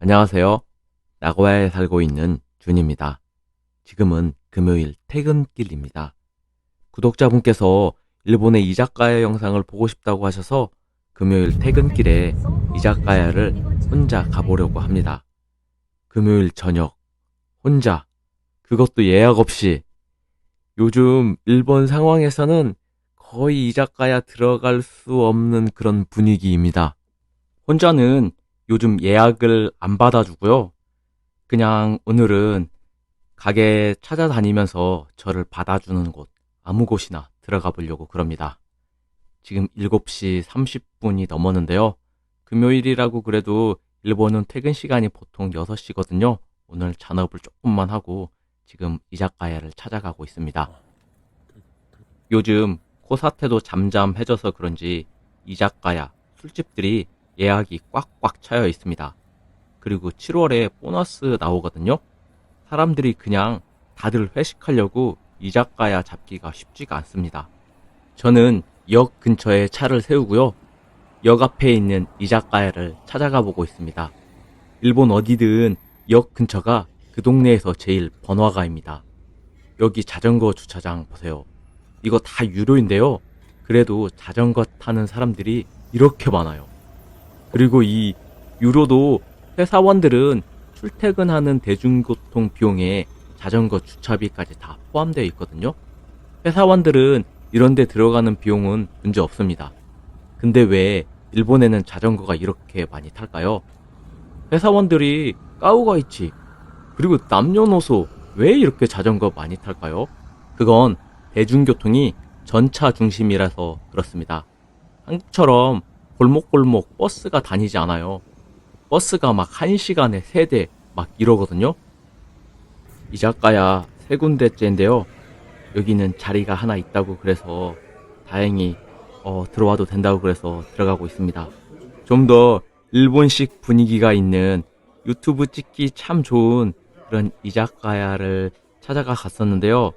안녕하세요. 나고야에 살고 있는 준입니다. 지금은 금요일 퇴근길입니다. 구독자분께서 일본의 이자카야 영상을 보고 싶다고 하셔서 금요일 퇴근길에 이자카야를 혼자 가보려고 합니다. 금요일 저녁, 혼자, 그것도 예약 없이. 요즘 일본 상황에서는 거의 이자카야 들어갈 수 없는 그런 분위기입니다. 혼자는 요즘 예약을 안 받아주고요. 그냥 오늘은 가게 찾아다니면서 저를 받아주는 곳, 아무 곳이나 들어가 보려고 그럽니다. 지금 7시 30분이 넘었는데요. 금요일이라고 그래도 일본은 퇴근 시간이 보통 6시거든요. 오늘 잔업을 조금만 하고 지금 이자카야를 찾아가고 있습니다. 요즘 코사태도 잠잠해져서 그런지 이자카야, 술집들이 예약이 꽉꽉 차여 있습니다. 그리고 7월에 보너스 나오거든요. 사람들이 그냥 다들 회식하려고 이자카야 잡기가 쉽지가 않습니다. 저는 역 근처에 차를 세우고요. 역 앞에 있는 이자카야를 찾아가 보고 있습니다. 일본 어디든 역 근처가 그 동네에서 제일 번화가입니다. 여기 자전거 주차장 보세요. 이거 다 유료인데요. 그래도 자전거 타는 사람들이 이렇게 많아요. 그리고 이 유료도 회사원들은 출퇴근하는 대중교통 비용에 자전거 주차비까지 다 포함되어 있거든요. 회사원들은 이런 데 들어가는 비용은 문제 없습니다. 근데 왜 일본에는 자전거가 이렇게 많이 탈까요? 회사원들이 까우가 있지. 그리고 남녀노소 왜 이렇게 자전거 많이 탈까요? 그건 대중교통이 전차 중심이라서 그렇습니다. 한국처럼 골목골목 버스가 다니지 않아요. 버스가 막 1시간에 3대 막 이러거든요. 이자카야 3군데째인데요. 여기는 자리가 하나 있다고 그래서 다행히 들어와도 된다고 그래서 들어가고 있습니다. 좀 더 일본식 분위기가 있는 유튜브 찍기 참 좋은 그런 이자카야를 찾아가 갔었는데요.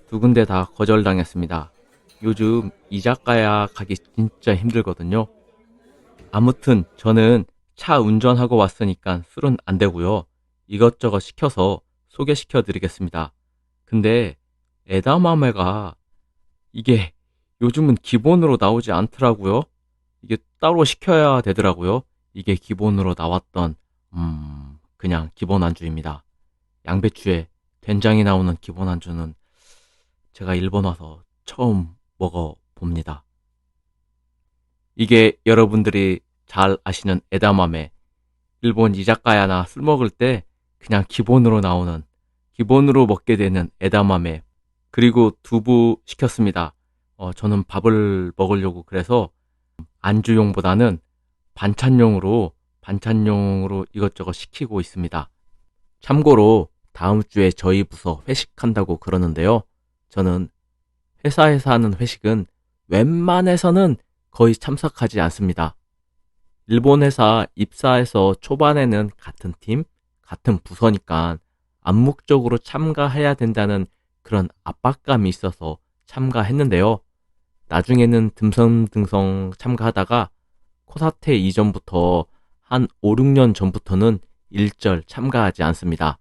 2군데 다 거절당했습니다. 요즘 이자카야 가기 진짜 힘들거든요. 아무튼 저는 차 운전하고 왔으니까 술은 안 되고요. 이것저것 시켜서 소개시켜 드리겠습니다. 근데 에다마메가 이게 요즘은 기본으로 나오지 않더라고요. 이게 따로 시켜야 되더라고요. 이게 기본으로 나왔던 그냥 기본 안주입니다. 양배추에 된장이 나오는 기본 안주는 제가 일본 와서 처음 먹어봅니다. 이게 여러분들이 잘 아시는 에다마메, 일본 이자카야나 술 먹을 때 그냥 기본으로 나오는, 기본으로 먹게 되는 에다마메. 그리고 두부 시켰습니다. 저는 밥을 먹으려고 그래서 안주용보다는 반찬용으로 이것저것 시키고 있습니다. 참고로 다음 주에 저희 부서 회식한다고 그러는데요. 저는 회사에서 하는 회식은 웬만해서는 거의 참석하지 않습니다. 일본 회사 입사해서 초반에는 같은 팀, 같은 부서니까 암묵적으로 참가해야 된다는 그런 압박감이 있어서 참가했는데요. 나중에는 듬성듬성 참가하다가 코사태 이전부터 한 5, 6년 전부터는 일절 참가하지 않습니다.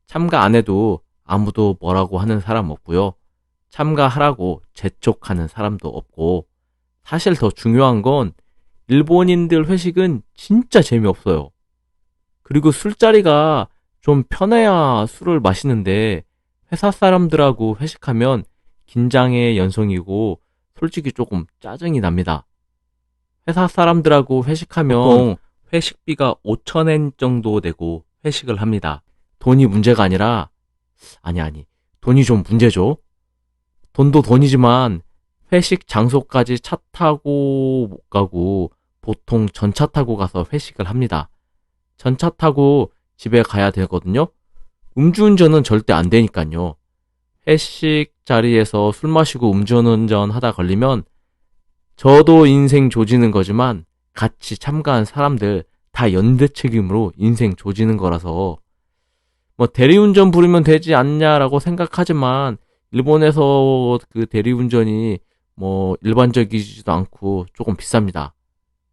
참가 안 해도 아무도 뭐라고 하는 사람 없고요. 참가하라고 재촉하는 사람도 없고, 사실 더 중요한 건 일본인들 회식은 진짜 재미없어요. 그리고 술자리가 좀 편해야 술을 마시는데 회사 사람들하고 회식하면 긴장의 연속이고 솔직히 조금 짜증이 납니다. 회사 사람들하고 회식하면 보통 회식비가 5,000엔 정도 내고 회식을 합니다. 돈이 문제가 아니라 아니 돈이 좀 문제죠. 돈도 돈이지만 회식 장소까지 차 타고 못 가고 보통 전차 타고 가서 회식을 합니다. 전차 타고 집에 가야 되거든요. 음주운전은 절대 안 되니까요. 회식 자리에서 술 마시고 음주운전 하다 걸리면 저도 인생 조지는 거지만 같이 참가한 사람들 다 연대 책임으로 인생 조지는 거라서 뭐 대리운전 부르면 되지 않냐라고 생각하지만 일본에서 그 대리운전이 뭐 일반적이지도 않고 조금 비쌉니다.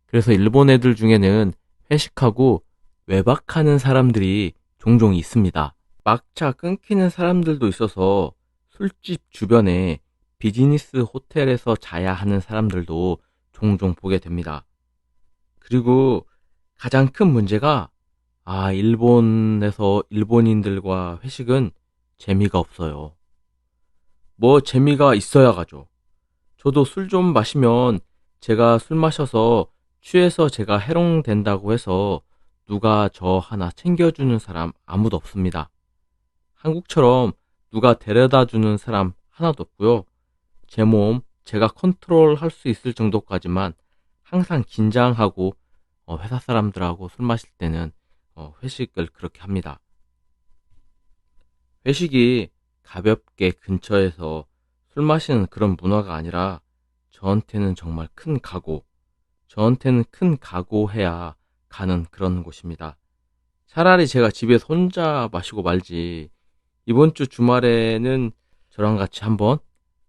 그래서 일본 애들 중에는 회식하고 외박하는 사람들이 종종 있습니다. 막차 끊기는 사람들도 있어서 술집 주변에 비즈니스 호텔에서 자야 하는 사람들도 종종 보게 됩니다. 그리고 가장 큰 문제가 일본에서 일본인들과 회식은 재미가 없어요. 뭐 재미가 있어야 가죠. 저도 술 좀 마시면 제가 술 마셔서 취해서 제가 해롱된다고 해서 누가 저 하나 챙겨주는 사람 아무도 없습니다. 한국처럼 누가 데려다 주는 사람 하나도 없고요. 제 몸 제가 컨트롤 할 수 있을 정도까지만 항상 긴장하고 회사 사람들하고 술 마실 때는 회식을 그렇게 합니다. 회식이 가볍게 근처에서 술 마시는 그런 문화가 아니라 저한테는 정말 큰 각오, 저한테는 큰 각오해야 가는 그런 곳입니다. 차라리 제가 집에서 혼자 마시고 말지. 이번 주 주말에는 저랑 같이 한번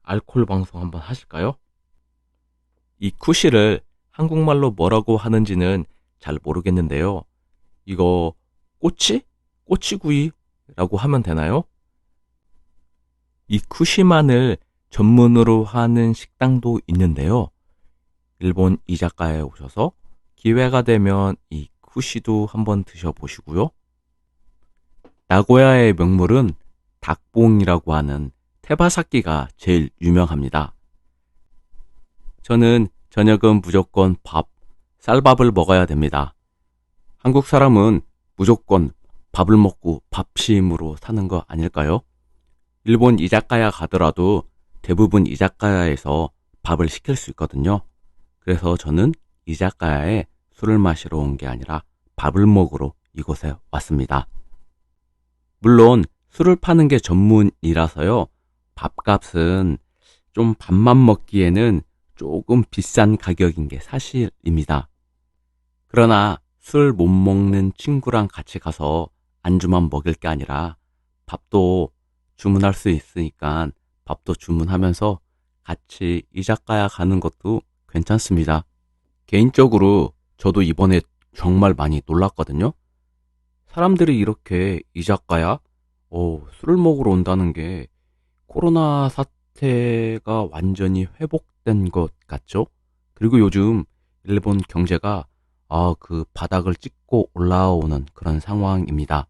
알코올 방송 한번 하실까요? 이 쿠시를 한국말로 뭐라고 하는지는 잘 모르겠는데요. 이거 꼬치? 꼬치구이라고 하면 되나요? 이 쿠시만을 전문으로 하는 식당도 있는데요. 일본 이자카야에 오셔서 기회가 되면 이 쿠시도 한번 드셔보시고요. 나고야의 명물은 닭봉이라고 하는 테바사키가 제일 유명합니다. 저는 저녁은 무조건 쌀밥을 먹어야 됩니다. 한국 사람은 무조건 밥을 먹고 밥심으로 사는 거 아닐까요? 일본 이자카야 가더라도 대부분 이자카야에서 밥을 시킬 수 있거든요. 그래서 저는 이자카야에 술을 마시러 온 게 아니라 밥을 먹으러 이곳에 왔습니다. 물론 술을 파는 게 전문이라서요. 밥값은 좀 밥만 먹기에는 조금 비싼 가격인 게 사실입니다. 그러나 술 못 먹는 친구랑 같이 가서 안주만 먹을 게 아니라 밥도 주문할 수 있으니까 밥도 주문하면서 같이 이자카야 가는 것도 괜찮습니다. 개인적으로 저도 이번에 정말 많이 놀랐거든요. 사람들이 이렇게 이자카야, 술을 먹으러 온다는 게 코로나 사태가 완전히 회복된 것 같죠? 그리고 요즘 일본 경제가 그 바닥을 찍고 올라오는 그런 상황입니다.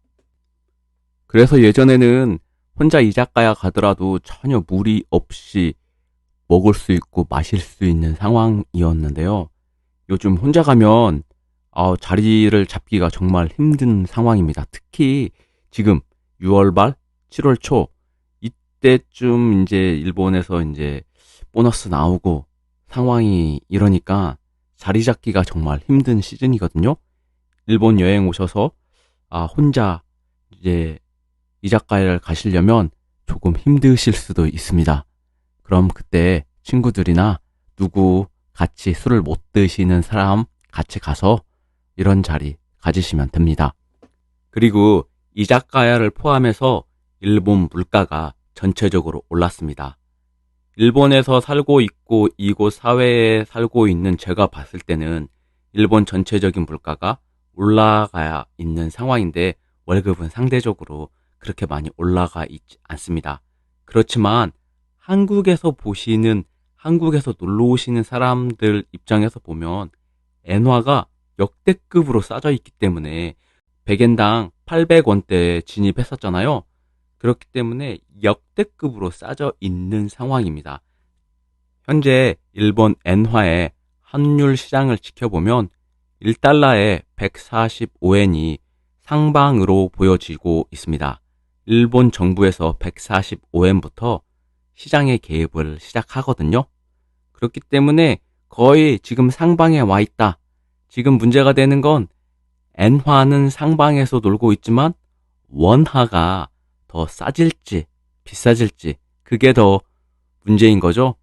그래서 예전에는 혼자 이자카야 가더라도 전혀 무리 없이 먹을 수 있고 마실 수 있는 상황이었는데요. 요즘 혼자 가면 자리를 잡기가 정말 힘든 상황입니다. 특히 지금 6월 말, 7월 초 이때쯤 이제 일본에서 이제 보너스 나오고 상황이 이러니까 자리 잡기가 정말 힘든 시즌이거든요. 일본 여행 오셔서 혼자 이제 이자카야를 가시려면 조금 힘드실 수도 있습니다. 그럼 그때 친구들이나 누구 같이 술을 못 드시는 사람 같이 가서 이런 자리 가지시면 됩니다. 그리고 이자카야를 포함해서 일본 물가가 전체적으로 올랐습니다. 일본에서 살고 있고 이곳 사회에 살고 있는 제가 봤을 때는 일본 전체적인 물가가 올라가 있는 상황인데 월급은 상대적으로 그렇게 많이 올라가 있지 않습니다. 그렇지만 한국에서 놀러 오시는 사람들 입장에서 보면 엔화가 역대급으로 싸져 있기 때문에 100엔당 800원대에 진입했었잖아요. 그렇기 때문에 역대급으로 싸져 있는 상황입니다. 현재 일본 엔화의 환율 시장을 지켜보면 1달러에 145엔이 상방으로 보여지고 있습니다. 일본 정부에서 145엔부터 시장의 개입을 시작하거든요. 그렇기 때문에 거의 지금 상방에 와 있다. 지금 문제가 되는 건 엔화는 상방에서 놀고 있지만 원화가 더 싸질지 비싸질지 그게 더 문제인 거죠.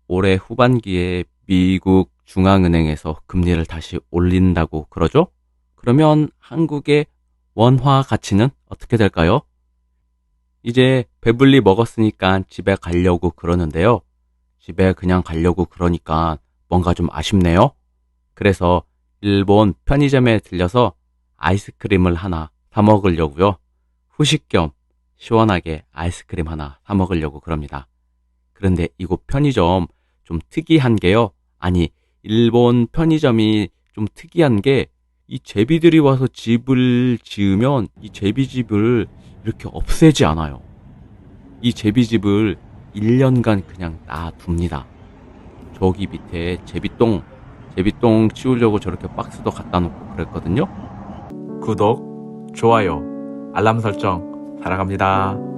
올해 후반기에 미국 중앙은행에서 금리를 다시 올린다고 그러죠. 그러면 한국의 원화 가치는 어떻게 될까요? 이제 배불리 먹었으니까 집에 가려고 그러는데요. 집에 그냥 가려고 그러니까 뭔가 좀 아쉽네요. 그래서 일본 편의점에 들려서 아이스크림을 하나 사 먹으려고요. 후식 겸 시원하게 아이스크림 하나 사 먹으려고 그럽니다. 그런데 이곳 편의점 좀 특이한 게요. 아니, 일본 편의점이 좀 특이한 게 이 제비들이 와서 집을 지으면 이 제비집을 이렇게 없애지 않아요. 이 제비집을 1년간 그냥 놔둡니다. 저기 밑에 제비똥 치우려고 저렇게 박스도 갖다 놓고 그랬거든요. 구독, 좋아요, 알람 설정 사랑합니다.